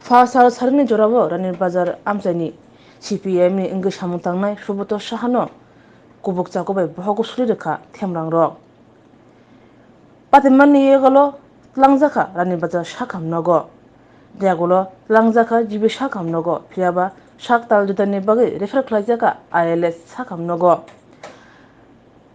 Fasal sarni jorabo ranir bazar amsani CPM ni ingge samutangnai Subrata Sahano kubukja kobai bohogo surireka Themrang rok patimani yegalo langjaka ranir bazar sakam nogo deagolo langjaka jibe sakam nogo phiaba saktal jutani bagi refer khlaijaka ILS sakam nogo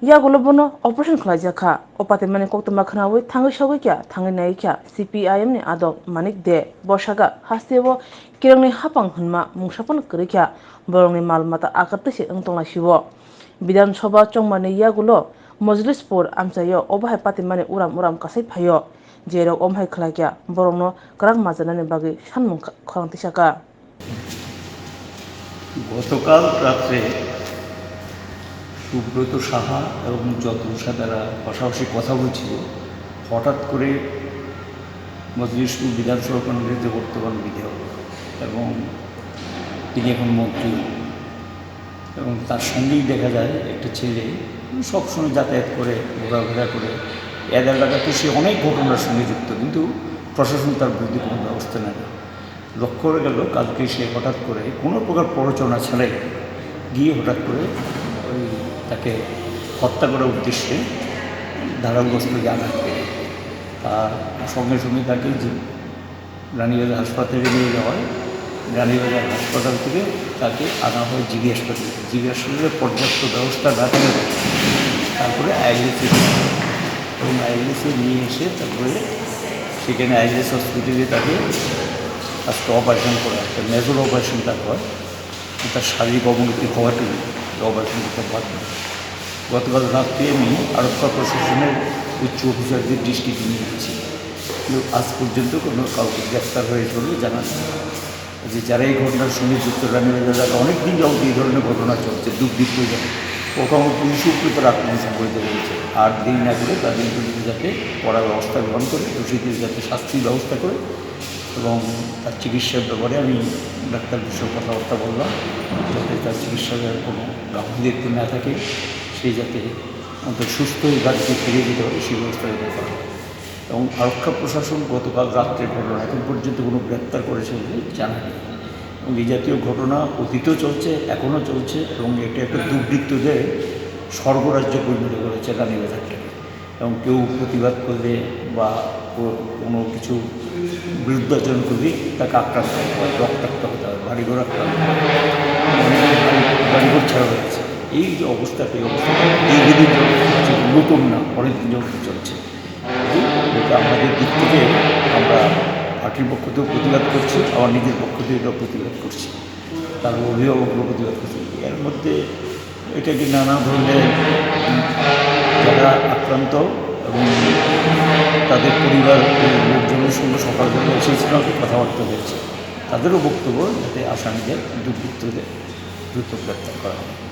yagulo bono operation khlaijaka opatimani koktama khnawi thangi sogoi kya thangi Naikha CPIM ni adok Manik de bosaga hastebo kirangni hapang hunma mungsapon krikya borongni malmata akatse engtongla sibo Bidan Sabha chongmani yagulo Mojlispur amchayo obahai patimani uram kasai phayo jerok omhai khlakya borongno krang majanani bagi sanmung khangtisaka গতকাল রাত্রে সুব্রত সাহা এবং যতনশা দ্বারা পাশাপাশি কথা বলছিল হঠাৎ করে মজলিশপুর বিধানসভা কেন্দ্রের যে বর্তমান বিধায়ক এবং তিনি এখন মন্ত্রী এবং তার সঙ্গেই দেখা যায় একটা ছেলে সবসময় যাতায়াত করে ঘোরাফেরা করে এলাকাতে সে অনেক ঘটনার সঙ্গে যুক্ত কিন্তু প্রশাসন তার বিরুদ্ধে কোনো ব্যবস্থা নেয় না লক্ষ্য করে গেল কালকে সে হঠাৎ করে কোনো প্রকার প্ররোচনা ছাড়াই গিয়ে হঠাৎ করে তাকে হত্যা করার উদ্দেশ্যে ধারাগ্রস্ত আঘাত করে তার সঙ্গে সঙ্গে তাকে রানীবাজার হাসপাতালে নিয়ে যাওয়া হয় রানীবাজার হাসপাতাল থেকে তাকে আনা হয় জিবি হাসপাতালে পর্যাপ্ত ব্যবস্থা না থাকলে তারপরে আইএলএসে এবং আইএলএসে নিয়ে এসে তারপরে সেখানে আইএলএস হসপিটালে তাকে আজকে অপারেশন করা একটা মেজর অপারেশন তার হয় তার শারীরিক অবনতি হওয়াটি অপারেশন করতে পারবে গতকাল রাত্রে আমি আরক্ষা প্রশাসনের উচ্চ অফিসারদের দৃষ্টিতে নিয়ে গেছি কিন্তু আজ পর্যন্ত কোনো কাউকে গ্রেফতার হয়েছে বলে জানা যায় যে যারা এই ঘটনার সঙ্গে যুক্ত রানীবাজার অনেক দিন যাবত এই ধরনের ঘটনা চলছে দুর্বৃত্ত যাবে কখনো পুলিশ উপরে আক্রমণ সংঘটিত হয়েছে 8 দিন না করে তাদের বিরুদ্ধে যাতে কড়া ব্যবস্থা গ্রহণ করে দোষীদের যাতে শাস্তির ব্যবস্থা করে এবং তার চিকিৎসার ব্যাপারে আমি ডাক্তারদের সঙ্গে কথাবার্তা বললাম যাতে তার চিকিৎসার কোনো গাফিলতি না থাকে সে যাতে অন্তত সুস্থ হয়ে বাড়িতে ফিরে যেতে পারে সেই ব্যবস্থা দিতে পারে এবং আরক্ষা প্রশাসন গতকাল রাত্রের ঘটনা এখন পর্যন্ত কোনো গ্রেপ্তার করেছে বলে জানা নেই এবং এই জাতীয় ঘটনা অতীতেও চলছে এখনও চলছে এবং এটা একটা দুর্বৃত্তদের স্বর্গরাজ্য পরিণত করেছে রানীবাজারটাকে এবং কেউ প্রতিবাদ করলে বা কোনো কিছু বিরুদ্ধাচরণ করলে তাকে আক্রান্ত হয় রক্তাক্ত হতে হয় বাড়িঘর আক্রান্ত বাড়িঘর ছাড়া হয়েছে এই যে অবস্থাটা এই অবস্থাটা দীর্ঘদিন চলছে নতুন না অনেকদিন যখন চলছে এটা আমাদের দিক থেকে আমরা পার্টির পক্ষ থেকেও প্রতিবাদ করছি আমার নিজের পক্ষ থেকে এটাও প্রতিবাদ করছি তার অভিভাবকও প্রতিবাদ করছি এর মধ্যে এটাকে নানা ধরনের যারা আক্রান্ত এবং তাদের পরিবারের লোকজনের সঙ্গে সকালবেলা এসেছিল কথাবার্তা হয়েছে তাদেরও বক্তব্য যাতে আসামিদের দুর্বৃত্তদের দ্রুত গ্রেপ্তার করা হয়